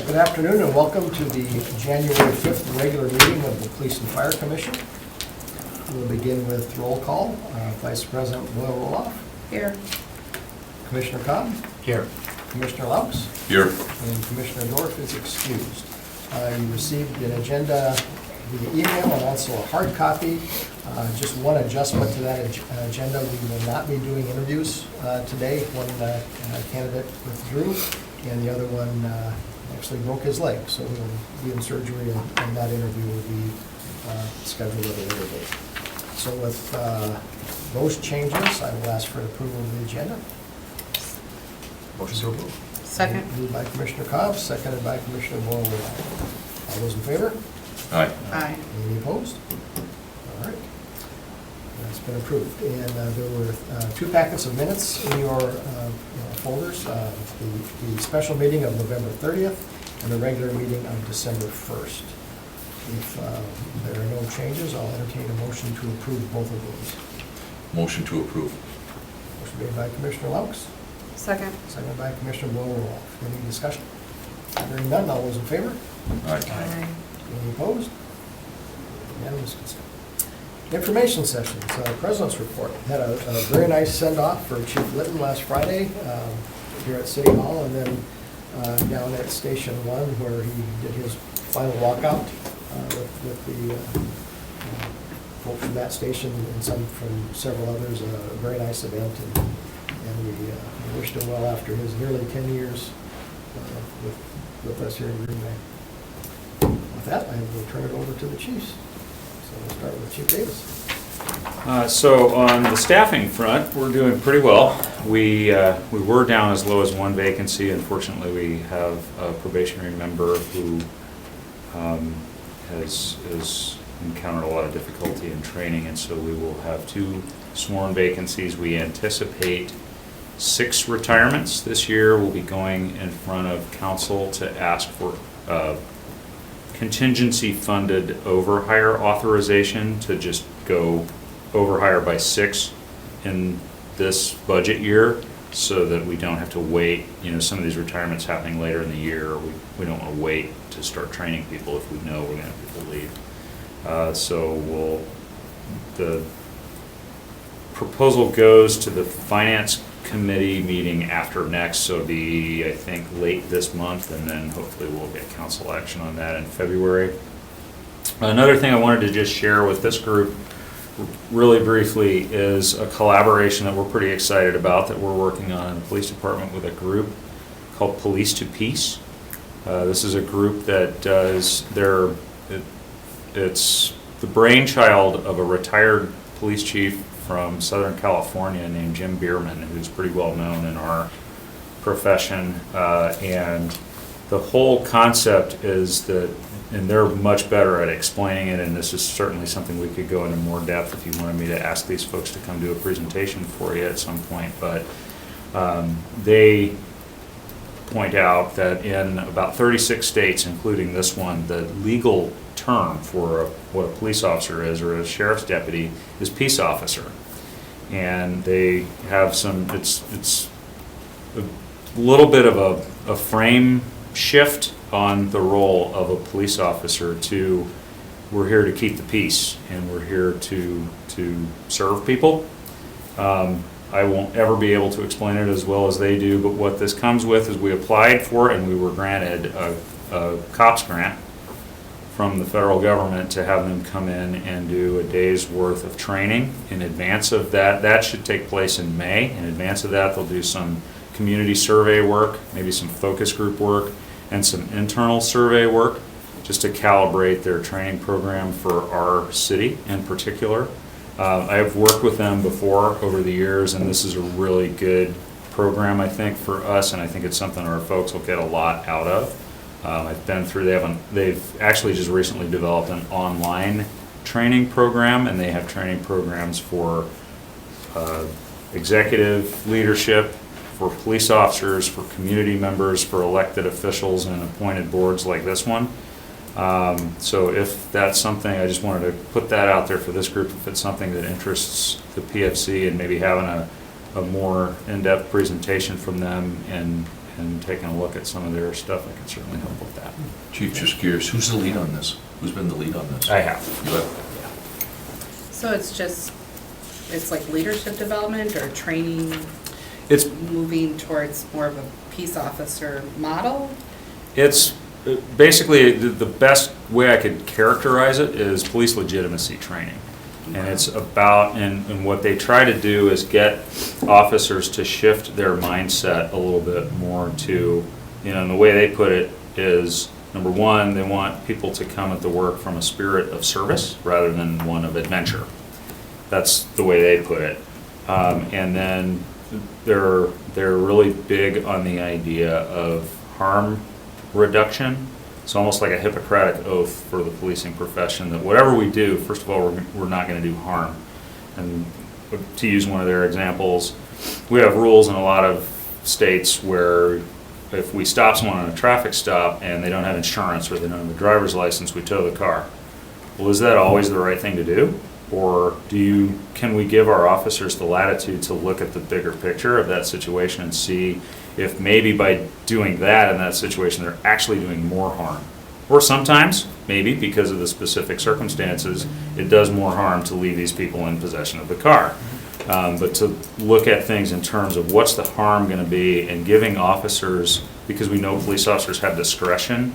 Good afternoon and welcome to the January 5th regular meeting of the Police and Fire Commission. We'll begin with roll call. Vice President Boyle Roloff. Here. Commissioner Cobb. Here. Commissioner Laux. Here. And Commissioner Dorf is excused. You received an agenda via email and also a hard copy. Just one adjustment to that agenda. We will not be doing interviews today. One candidate withdrew and the other one actually broke his leg. So he will be in surgery and that interview will be scheduled at a later date. So with those changes, I will ask for approval of the agenda. Motion to approve. Second. Moved by Commissioner Cobb, seconded by Commissioner Boyle. All those in favor? Aye. Aye. Any opposed? All right. That's been approved. And there were two packets of minutes in your folders. The special meeting of November 30th and the regular meeting of December 1st. If there are no changes, I'll entertain a motion to approve both of those. Motion to approve. Motion made by Commissioner Laux, Second. seconded by Commissioner Boyle. Any discussion? Hearing none, all those in favor? Aye. Any opposed? Unanimous consent. Information sessions, President's Report. Had a very nice send-off for Chief Litton last Friday here at City Hall, and then down at Station 1 where he did his final walkout with the folks from that station and some from several others. A very nice event, and we wished him well after his nearly 10 years with us here in Green Bay. With that, I will turn it over to the chiefs. So we'll start with Chief Davis. So on the staffing front, we're doing pretty well. We were down as low as one vacancy. Unfortunately, we have a probationary member who has encountered a lot of difficulty in training, and so we will have 2 sworn vacancies. We anticipate 6 retirements this year. We'll be going in front of council to ask for contingency funded overhire authorization to just go overhire by 6 in this budget year so that we don't have to wait. You know, some of these retirements happening later in the year, we don't want to wait to start training people if we know we're going to have people leave. So the proposal goes to the Finance Committee meeting after next, so it'll be, I think, late this month, and then hopefully we'll get council action on that in February. Another thing I wanted to just share with this group really briefly is a collaboration that we're pretty excited about that we're working on in the police department with a group called Police to Peace. This is a group that does it's the brainchild of a retired police chief from Southern California named Jim Bierman, who's pretty well known in our profession. And the whole concept is that, and they're much better at explaining it, and this is certainly something we could go into more depth if you wanted me to ask these folks to come do a presentation for you at some point. But they point out that in about 36 states, including this one, the legal term for what a police officer is, or a sheriff's deputy, is peace officer. And they have it's a little bit of a frame shift on the role of a police officer to, we're here to keep the peace and we're here to serve people. I won't ever be able to explain it as well as they do, but what this comes with is we applied for it and we were granted a COPS grant from the federal government to have them come in and do a day's worth of training in advance of that. That should take place in May. In advance of that, they'll do some community survey work, maybe some focus group work, and some internal survey work just to calibrate their training program for our city in particular. I've worked with them before over the years, and this is a really good program, I think, for us, and I think it's something our folks will get a lot out of. I've been through, they've actually just recently developed an online training program, and they have training programs for executive leadership, for police officers, for community members, for elected officials and appointed boards like this one. So if that's something, I just wanted to put that out there for this group, if it's something that interests the PFC and maybe having a more in-depth presentation from them and and taking a look at some of their stuff, I can certainly help with that. Chief, just curious, who's the lead on this? Who's been the lead on this? I have. You have? So it's like leadership development or training, It's moving towards more of a peace officer model? It's basically, the best way I could characterize it is police legitimacy training. And it's about, and what they try to do is get officers to shift their mindset a little bit more to, and the way they put it is, number one, they want people to come at the work from a spirit of service rather than one of adventure. That's the way they put it. And then they're really big on the idea of harm reduction. It's almost like a Hippocratic oath for the policing profession that whatever we do, first of all, we're not going to do harm. And to use one of their examples, we have rules in a lot of states where if we stop someone on a traffic stop and they don't have insurance or they don't have a driver's license, we tow the car. Well, is that always the right thing to do? Or can we give our officers the latitude to look at the bigger picture of that situation and see if maybe by doing that in that situation, they're actually doing more harm? Or sometimes, maybe because of the specific circumstances, it does more harm to leave these people in possession of the car. But to look at things in terms of what's the harm going to be, and giving officers, because we know police officers have discretion,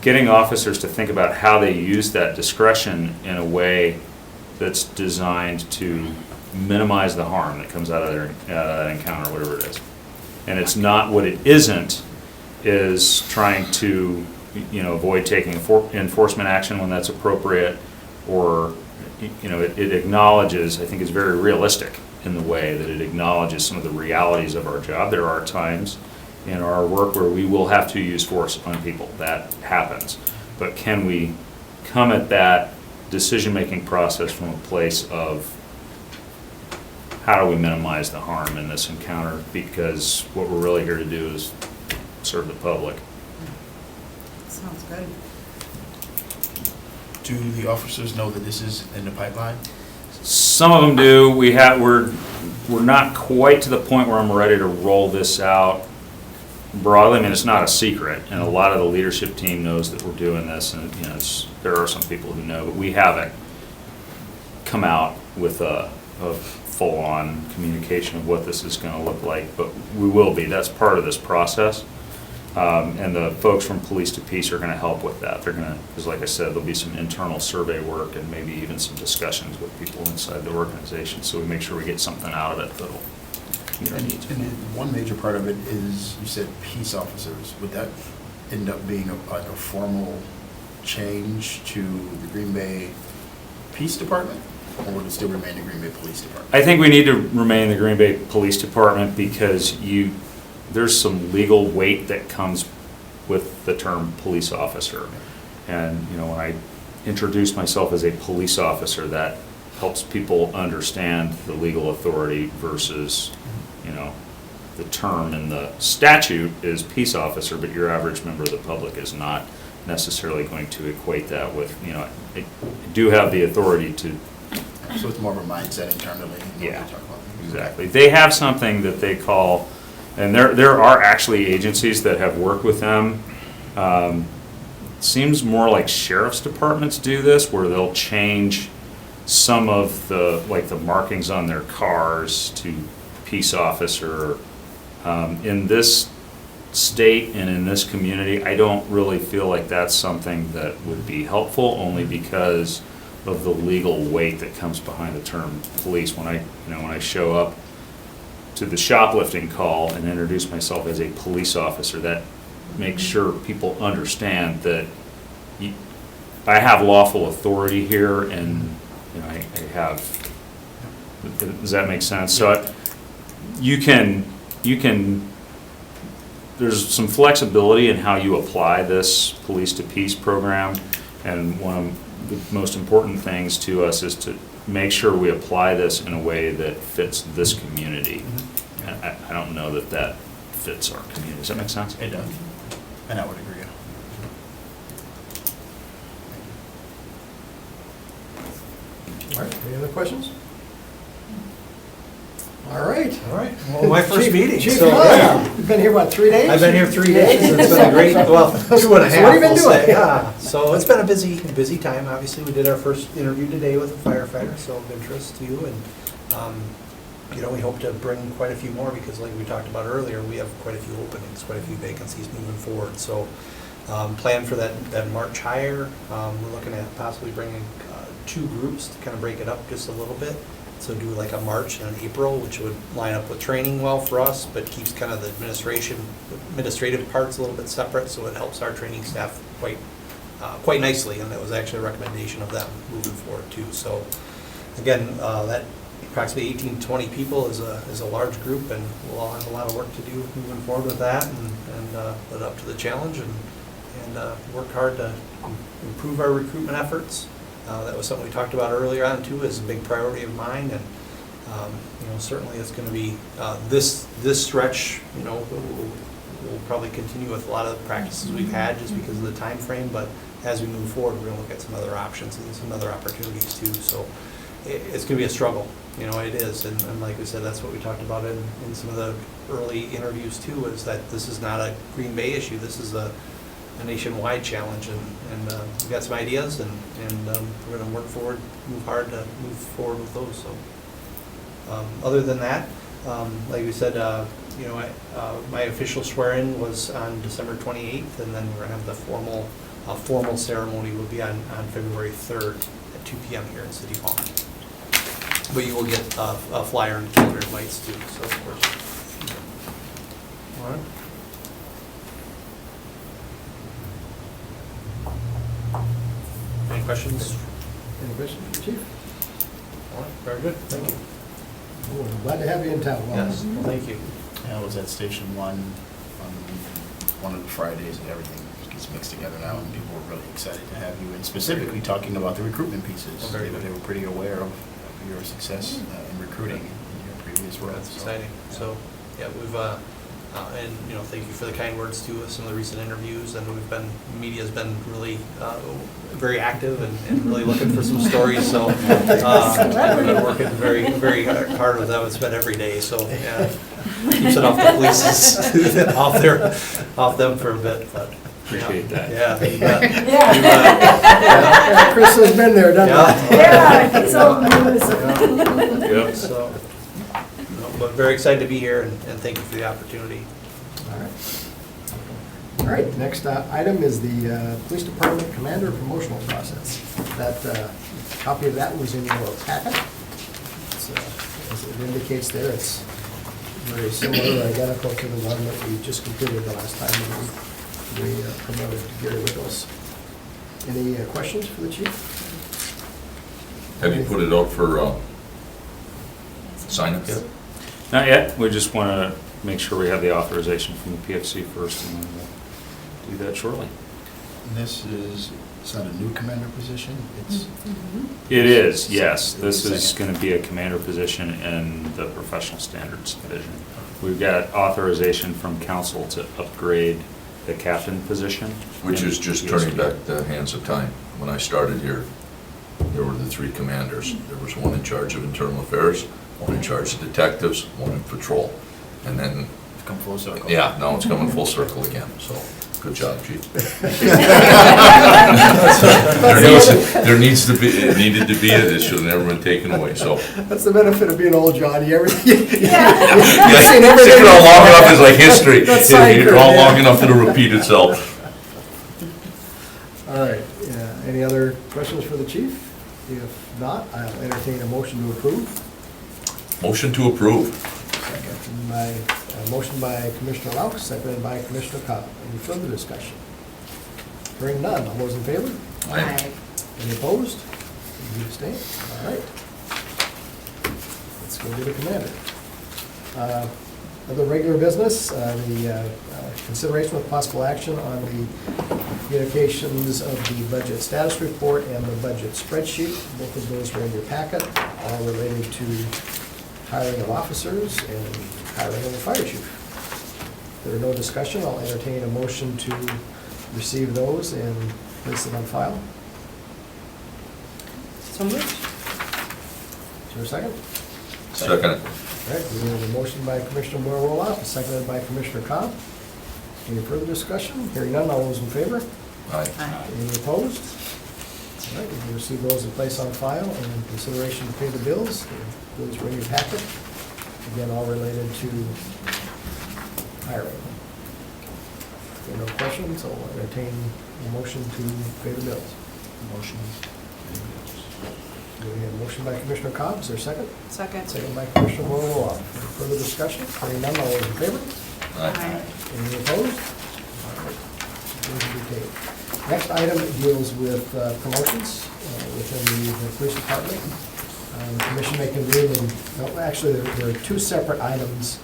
getting officers to think about how they use that discretion in a way that's designed to minimize the harm that comes out of that encounter, whatever it is. And it's not, what it isn't is trying to, avoid taking enforcement action when that's appropriate, or, it acknowledges, I think it's very realistic in the way that it acknowledges some of the realities of our job. There are times in our work where we will have to use force on people. That happens. But can we come at that decision-making process from a place of how do we minimize the harm in this encounter, because what we're really here to do is serve the public. Sounds good. Do the officers know that this is in the pipeline? Some of them do. We're not quite to the point where I'm ready to roll this out broadly. I mean, it's not a secret, and a lot of the leadership team knows that we're doing this, and there are some people who know, but we haven't come out with a full-on communication of what this is going to look like, but we will be. That's part of this process. And the folks from Police to Peace are going to help with that. They're going to, because like I said, there'll be some internal survey work and maybe even some discussions with people inside the organization, so we make sure we get something out of it that'll meet our And needs. one major part of it is, you said peace officers. Would that end up being like a formal change to the Green Bay Peace Department? Or would it still remain the Green Bay Police Department? I think we need to remain the Green Bay Police Department because there's some legal weight that comes with the term police officer. And, when I introduce myself as a police officer, that helps people understand the legal authority versus, the term in the statute is peace officer, but your average member of the public is not necessarily going to equate that with, I do have the authority to. So it's more of a mindset internally. what we Yeah, talk about. exactly. They have something that they call, and there are actually agencies that have worked with them. Seems more like sheriff's departments do this, where they'll change some of the markings on their cars to peace officer. In this state and in this community, I don't really feel like that's something that would be helpful, only because of the legal weight that comes behind the term police. When I show up to the shoplifting call and introduce myself as a police officer, that makes sure people understand that I have lawful authority here, and I have. Does that make sense? So you can. There's some flexibility in how you apply this Police to Peace program, and one of the most important things to us is to make sure we apply this in a way that fits this community. And I don't know that fits our community. Does that make sense? It does. And I would agree. All right, any other questions? All right. All right, well, my first Chief- meeting, Chief so, Nutt, yeah. You've been here, what, 3 days? I've been here 3 days, and it's been a great, well, 2 and a So what have half, you been we'll doing? say. Yeah, so it's been a busy time, obviously. We did our first interview today with a firefighter, so of interest to you, and, you know, we hope to bring quite a few more, because like we talked about earlier, we have quite a few openings, quite a few vacancies moving forward, so, plan for that March hire, we're looking at possibly bringing 2 groups to kind of break it up just a little bit. So do like a March and an April, which would line up with training well for us, but keeps kind of the administrative parts a little bit separate, so it helps our training staff quite nicely, and that was actually a recommendation of them moving forward too. So again, that approximately 18, 20 people is a large group, and we'll all have a lot of work to do moving forward with that, and live up to the challenge, and work hard to improve our recruitment efforts. That was something we talked about earlier on too, is a big priority of mine, and you know, certainly it's going to be this stretch. You know, we'll probably continue with a lot of the practices we've had just because of the time frame. But as we move forward, we're going to look at some other options and some other opportunities too. So it's going to be a struggle. You know, it is, and like we said, that's what we talked about in some of the early interviews too. Is that this is not a Green Bay issue. This is a nationwide challenge, and we've got some ideas, and we're going to work forward, move hard to move forward with those. So, other than that, like we said, you know, my official swearing was on December 28th, and then we're going to have the formal ceremony will be on February 3rd at 2 p.m. here in City Hall. But you will get a flyer and calendar invites too. So, of course. All right. Any questions? Any questions for the chief? All right, very good, thank you. Oh, I'm glad to have you in town. Well, Yes, well, thank you. Yeah, I was at Station 1 on one of the Fridays, and everything gets mixed together now, and people were really excited to have you, and specifically talking about the recruitment pieces. Oh, very They good. were pretty aware of your success in recruiting in your previous role. That's so, exciting. yeah. So, yeah, we've, and, you know, thank you for the kind words too, with some of the recent interviews, and media's been really very active and really looking for some stories, so we've been working very hard with them. It's been every day, so, yeah, keeps it off the police's, off them for a bit, but. Appreciate that. Yeah, you bet. Yeah, Chris has been there, done that. Yeah. Yeah, it's old news. Yep. So, no, but very excited to be here, and thank you for the opportunity. All right. All right, next item is the Police Department Commander promotional process. That copy of that was in your packet. It's, as it indicates there, it's very similar, identical to the one that we just completed the last time when we promoted Gary Wiggles. Any questions for the chief? Have you put it out for sign-ups? Yep. Not yet, we just want to make sure we have the authorization from the PFC first, and then we'll do that shortly. And this is, it's not a new commander position, it's, It is, yes. So, This is second. going to be a commander position in the professional standards division. We've got authorization from council to upgrade the captain position. Which in is just PFC. turning back the hands of time. When I started here, there were the 3 commanders. There was one in charge of internal affairs, one in charge of detectives, one in patrol. And then, come full circle. yeah, now it's coming full circle again, so good job, chief. There needs to be, it needed to be, it should have never been taken away, so. That's the benefit of being old, John. You ever, Yeah. you've seen Sitting everything. around long enough is like history. That's science, You're all yeah. long enough to repeat itself. All right, yeah, any other questions for the chief? If not, I'll entertain a motion to approve. Motion to approve. Motion by Commissioner Laux, seconded by Commissioner Cobb. Any further discussion? Hearing none, all those in favor? Aye. Any opposed? Any abstain? All right. Let's go to the commander. Other regular business, the consideration with possible action on the communications of the budget status report and the budget spreadsheet. Both of those are in your packet, all related to hiring of officers and hiring of the fire chief. If there are no discussion, I'll entertain a motion to receive those and place them on file. So moved. Is there a second? Second it. All right, we have a motion by Commissioner Boyle Roloff, seconded by Commissioner Cobb. Any further discussion? Hearing none, all those in favor? Aye. Aye. Any opposed? All right, we receive those and place on file, and consideration to pay the bills. The bills were in your packet. Again, all related to hiring. If there are no questions, I'll entertain a motion to pay the bills. Motion. We have a motion by Commissioner Cobb, is there a second? Second. Second by Commissioner Boyle Roloff. Any further discussion? Hearing none, all those in favor? Aye. Any opposed? All right. Bills are paid. Next item deals with promotions within the police department. The commission may convene in, no, actually, there are two separate items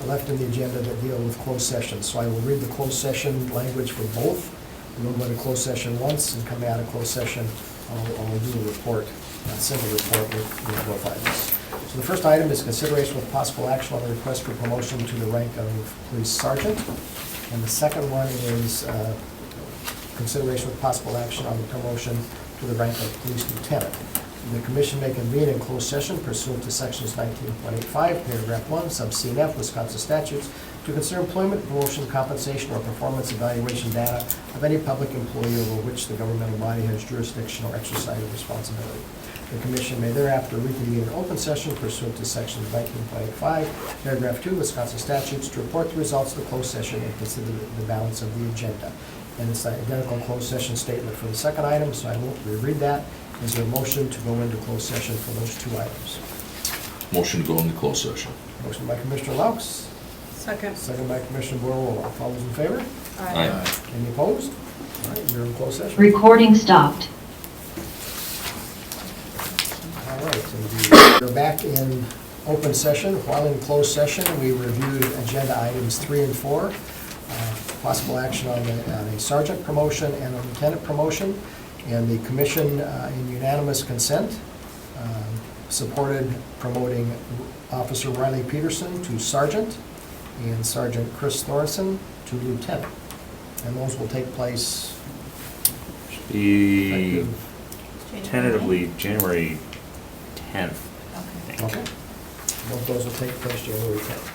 left in the agenda that deal with closed sessions. So I will read the closed session language for both. We'll go to closed session once and come out of closed session. I'll do a report, a single report with both items. So the first item is consideration with possible action on the request for promotion to the rank of police sergeant. And the second one is consideration with possible action on the promotion to the rank of police lieutenant. The commission may convene in closed session pursuant to sections 19.85, paragraph 1, sub C and F, Wisconsin statutes, to consider employment, promotion, compensation, or performance evaluation data of any public employee over which the governmental body has jurisdiction or exercise of responsibility. The commission may thereafter reconvene in open session pursuant to sections 19.85, paragraph 2, Wisconsin statutes, to report the results of the closed session and consider the balance of the agenda. And it's the identical closed session statement for the second item, so I won't reread that. Is there a motion to go into closed session for those two items? Motion to go into closed session. Motion by Commissioner Laux, Second. second by Commissioner Boyle Roloff. All those in favor? Aye. Any opposed? All right, you're in closed session. Recording stopped. All right, and we're back in open session. While in closed session, we reviewed agenda items 3 and 4. Possible action on a sergeant promotion and a lieutenant promotion. And the commission, in unanimous consent, supported promoting Officer Riley Peterson to sergeant and Sergeant Chris Thorson to lieutenant. And those will take place Should be effective. tentatively January 10th, I think. Okay. Both those will take place January 10th.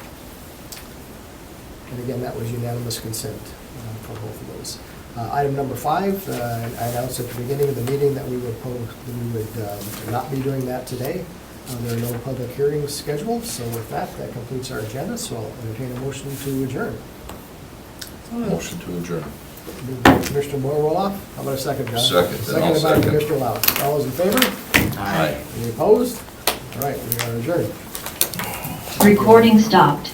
And again, that was unanimous consent for both of those. Item number 5, I announced at the beginning of the meeting that we would not be doing that today. There are no public hearings scheduled, so with that completes our agenda, so I'll entertain a motion to adjourn. Motion to adjourn. Moved by Commissioner Boyle Roloff. How about a second, John? Second, then I'll Seconded by second. Commissioner Laux. All those in favor? Aye. Any opposed? All right, we are adjourned. Recording stopped.